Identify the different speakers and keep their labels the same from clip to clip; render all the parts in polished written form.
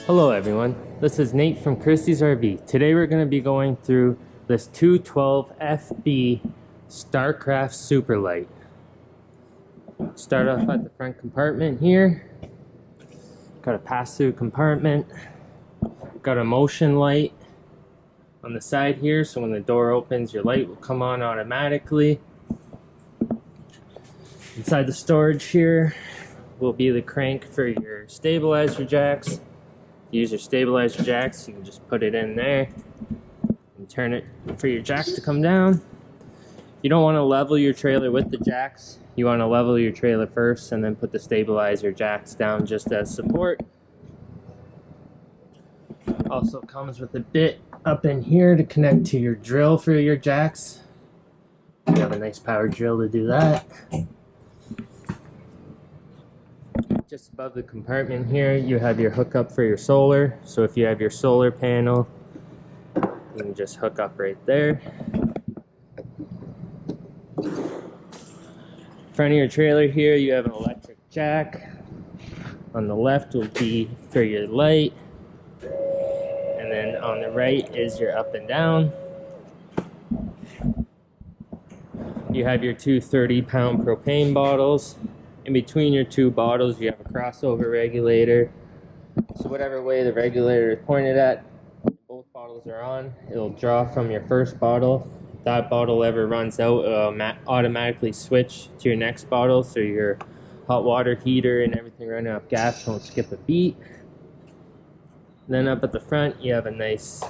Speaker 1: Hello everyone, this is Nate from Christie's RV. Today we're going to be going through this 212 FB Starcraft Superlight. Start off at the front compartment here. Got a pass-through compartment. Got a motion light on the side here, so when the door opens your light will come on automatically. Inside the storage here will be the crank for your stabilizer jacks. Use your stabilizer jacks, you can just put it in there and turn it for your jack to come down. You don't want to level your trailer with the jacks. You want to level your trailer first and then put the stabilizer jacks down just as support. Also comes with a bit up in here to connect to your drill for your jacks. You have a nice power drill to do that. Just above the compartment here, you have your hookup for your solar. So if you have your solar panel, you can just hook up right there. Front of your trailer here, you have an electric jack. On the left will be for your light. And then on the right is your up and down. You have your two 30-pound propane bottles. In between your two bottles, you have a crossover regulator. So whatever way the regulator is pointed at, both bottles are on. It'll draw from your first bottle. If that bottle ever runs out, it'll automatically switch to your next bottle, so your hot water heater and everything running off gas won't skip a beat. Then up at the front, you have a nice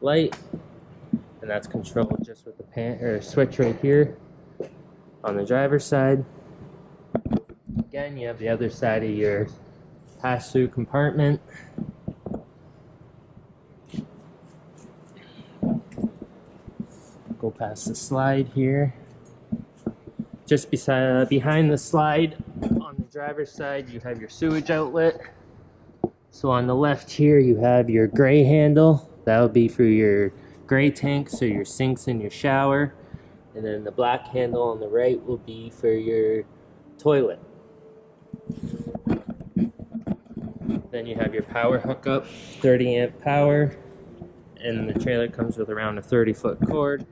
Speaker 1: light, and that's controlled just with the switch right here on the driver's side. Again, you have the other side of your pass-through compartment. Go past the slide here. Just behind the slide on the driver's side, you have your sewage outlet. So on the left here, you have your gray handle. That would be for your gray tank, so your sinks and your shower. And then the black handle on the right will be for your toilet. Then you have your power hookup, 30 amp power, and the trailer comes with around a 30-foot cord.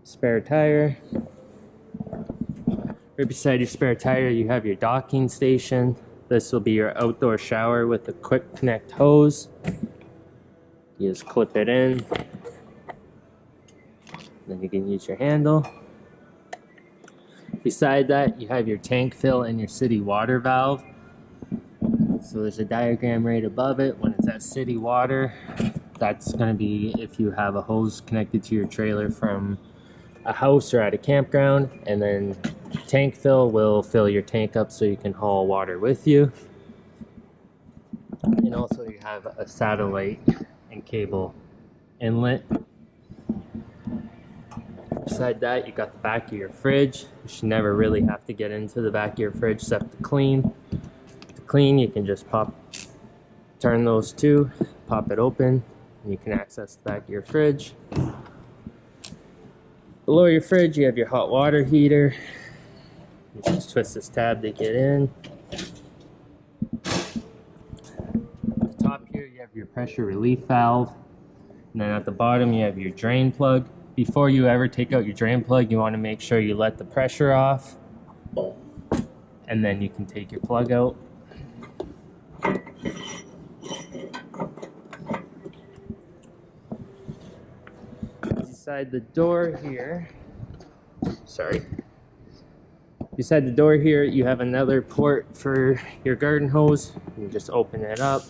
Speaker 1: Spare tire. Right beside your spare tire, you have your docking station. This will be your outdoor shower with a quick connect hose. You just clip it in, then you can use your handle. Beside that, you have your tank fill and your city water valve. So there's a diagram right above it. When it's at city water, that's going to be if you have a hose connected to your trailer from a house or at a campground. And then tank fill will fill your tank up so you can haul water with you. And also you have a satellite and cable inlet. Beside that, you got the back of your fridge. You should never really have to get into the back of your fridge except to clean. To clean, you can just turn those two, pop it open, and you can access the back of your fridge. Below your fridge, you have your hot water heater. You just twist this tab to get in. At the top here, you have your pressure relief valve. And then at the bottom, you have your drain plug. Before you ever take out your drain plug, you want to make sure you let the pressure off, and then you can take your plug out. Beside the door here, beside the door here, you have another port for your garden hose. You can just open it up.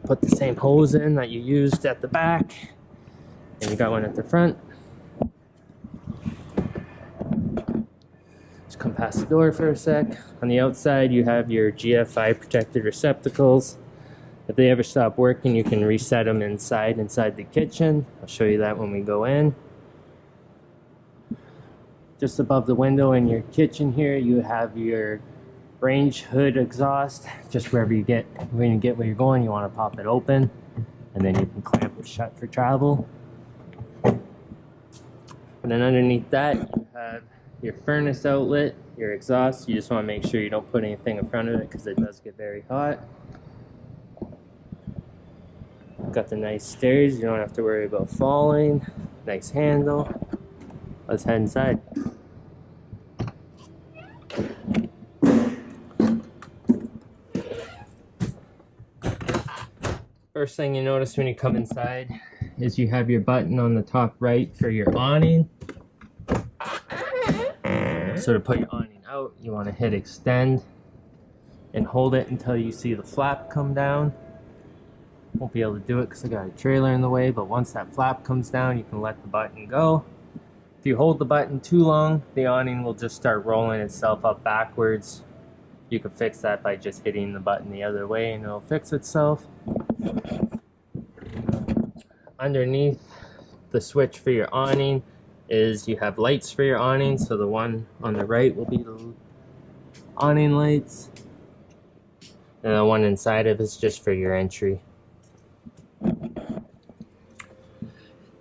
Speaker 1: Put the same hose in that you used at the back, and you got one at the front. Just come past the door for a sec. On the outside, you have your GFI protected receptacles. If they ever stop working, you can reset them inside the kitchen. I'll show you that when we go in. Just above the window in your kitchen here, you have your range hood exhaust. Just wherever you get, when you get where you're going, you want to pop it open, and then you can clamp it shut for travel. And then underneath that, you have your furnace outlet, your exhaust. You just want to make sure you don't put anything in front of it because it does get very hot. Got the nice stairs, you don't have to worry about falling. Nice handle. Let's head inside. First thing you notice when you come inside is you have your button on the top right for your awning. So to put your awning out, you want to hit extend and hold it until you see the flap come down. Won't be able to do it because I got a trailer in the way, but once that flap comes down, you can let the button go. If you hold the button too long, the awning will just start rolling itself up backwards. You can fix that by just hitting the button the other way and it'll fix itself. Underneath the switch for your awning is you have lights for your awning. So the one on the right will be the awning lights, and the one inside of it is just for your entry.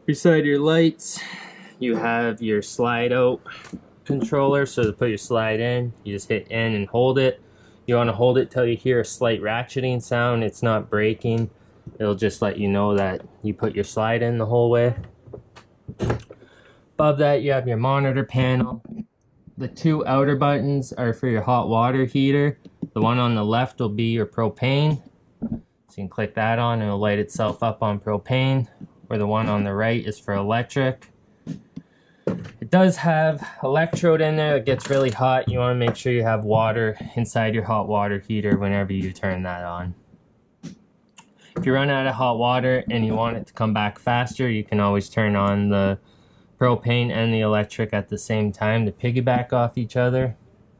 Speaker 1: Beside your lights, you have your slide out controller. So to put your slide in, you just hit in and hold it. You want to hold it till you hear a slight ratcheting sound. It's not breaking. It'll just let you know that you put your slide in the whole way. Above that, you have your monitor panel. The two outer buttons are for your hot water heater. The one on the left will be your propane. So you can click that on and it'll light itself up on propane. Or the one on the right is for electric. It does have electrode in there that gets really hot. You want to make sure you have water inside your hot water heater whenever you turn that on. If you run out of hot water and you want it to come back faster, you can always turn on the propane and the electric at the same time to piggyback off each other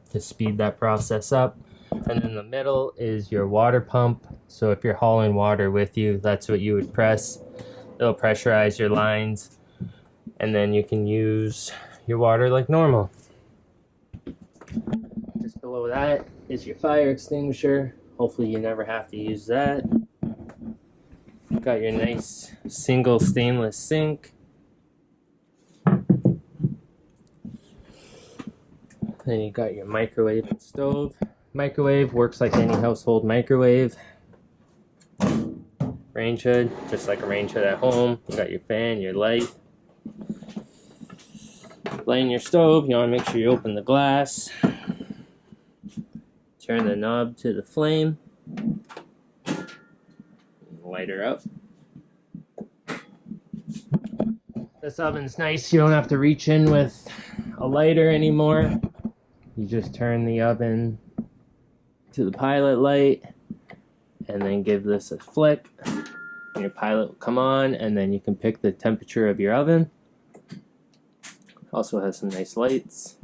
Speaker 1: to speed that process up. And in the middle is your water pump. So if you're hauling water with you, that's what you would press. It'll pressurize your lines, and then you can use your water like normal. Just below that is your fire extinguisher. Hopefully you never have to use that. Got your nice single stainless sink. Then you got your microwave and stove. Microwave works like any household microwave. Range hood, just like a range hood at home. You got your fan, your light. Lighting your stove, you want to make sure you open the glass. Turn the knob to the flame. Light her up. This oven's nice. You don't have to reach in with a lighter anymore. You just turn the oven to the pilot light and then give this a flick. And your pilot will come on, and then you can pick the temperature of your oven. Also has some nice lights.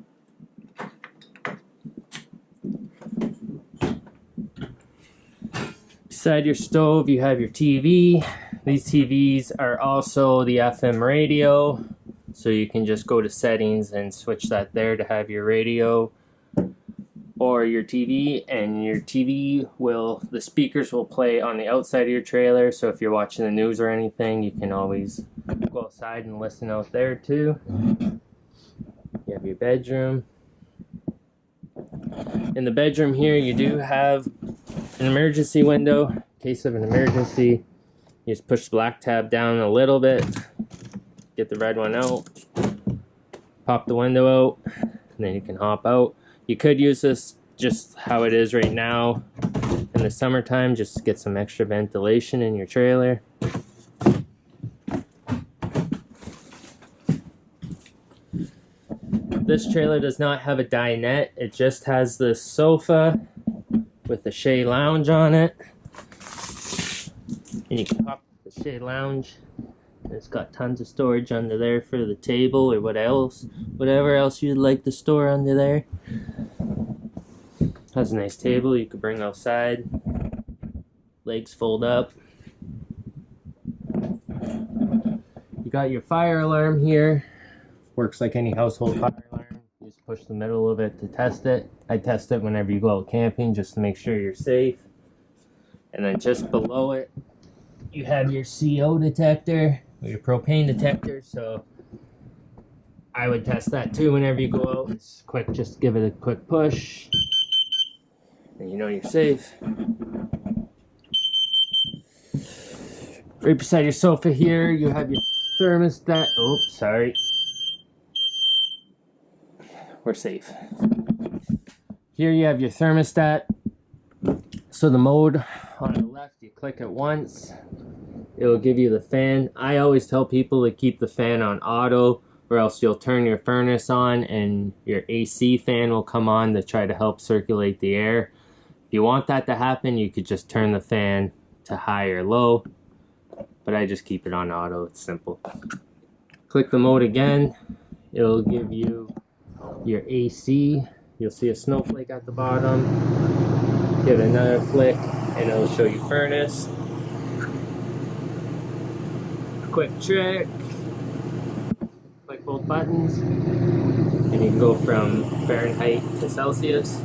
Speaker 1: Beside your stove, you have your TV. These TVs are also the FM radio, so you can just go to settings and switch that there to have your radio or your TV, and your TV will, the speakers will play on the outside of your trailer, so if you're watching the news or anything, you can always go outside and listen out there too. You have your bedroom. In the bedroom here, you do have an emergency window. In case of an emergency, you just push the black tab down a little bit, get the red one out, pop the window out, and then you can hop out. You could use this just how it is right now in the summertime, just to get some extra ventilation in your trailer. This trailer does not have a dinette. It just has this sofa with the Shea Lounge on it. And you can pop the Shea Lounge. It's got tons of storage under there for the table or whatever else you'd like to store under there. Has a nice table you could bring outside. Legs fold up. You got your fire alarm here. Works like any household fire alarm. You just push the middle of it to test it. I test it whenever you go out camping just to make sure you're safe. And then just below it, you have your CO detector, or your propane detector. So I would test that too whenever you go out. It's quick, just give it a quick push, and you know you're safe. Right beside your sofa here, you have your thermostat. Oh, sorry. We're safe. Here you have your thermostat. So the mode on the left, you click it once, it will give you the fan. I always tell people to keep the fan on auto, or else you'll turn your furnace on and your AC fan will come on to try to help circulate the air. If you want that to happen, you could just turn the fan to high or low, but I just keep it on auto. It's simple. Click the mode again, it'll give you your AC. You'll see a snowflake at the bottom. Give it another flick and it'll show you furnace. Quick trick, click both buttons and you can go from Fahrenheit to Celsius.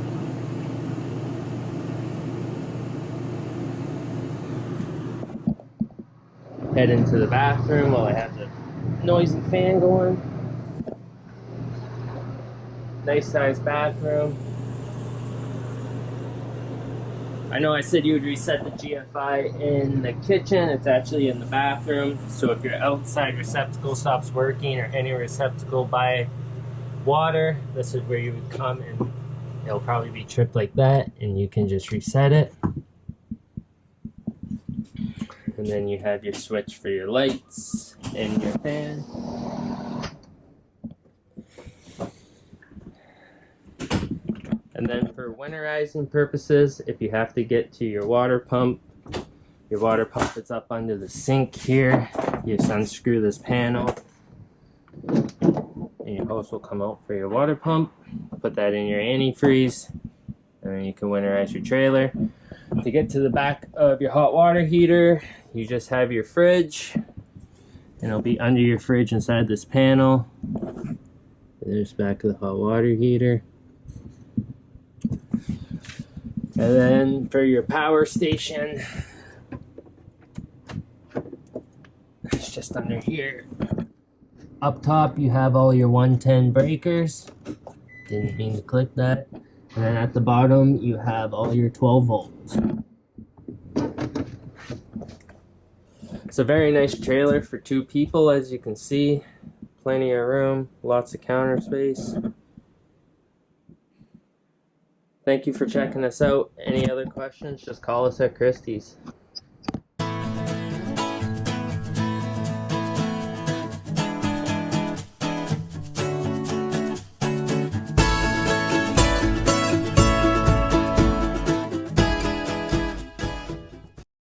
Speaker 1: Head into the bathroom while I have the noisy fan going. Nice sized bathroom. I know I said you would reset the GFI in the kitchen. It's actually in the bathroom. So if your outside receptacle stops working or any receptacle by water, this is where you would come and it'll probably be tripped like that and you can just reset it. And then you have your switch for your lights and your fan. And then for winterizing purposes, if you have to get to your water pump is up under the sink here. You just unscrew this panel and your hose will come out for your water pump. Put that in your antifreeze and then you can winterize your trailer. To get to the back of your hot water heater, you just have your fridge and it'll be under your fridge inside this panel. There's the back of the hot water heater. And then for your power station, it's just under here. Up top you have all your 110 breakers. Didn't mean to click that. And then at the bottom you have all your 12 volts. It's a very nice trailer for 2 people, as you can see. Plenty of room, lots of counter space. Thank you for checking us out. Any other questions, just call us at Christie's.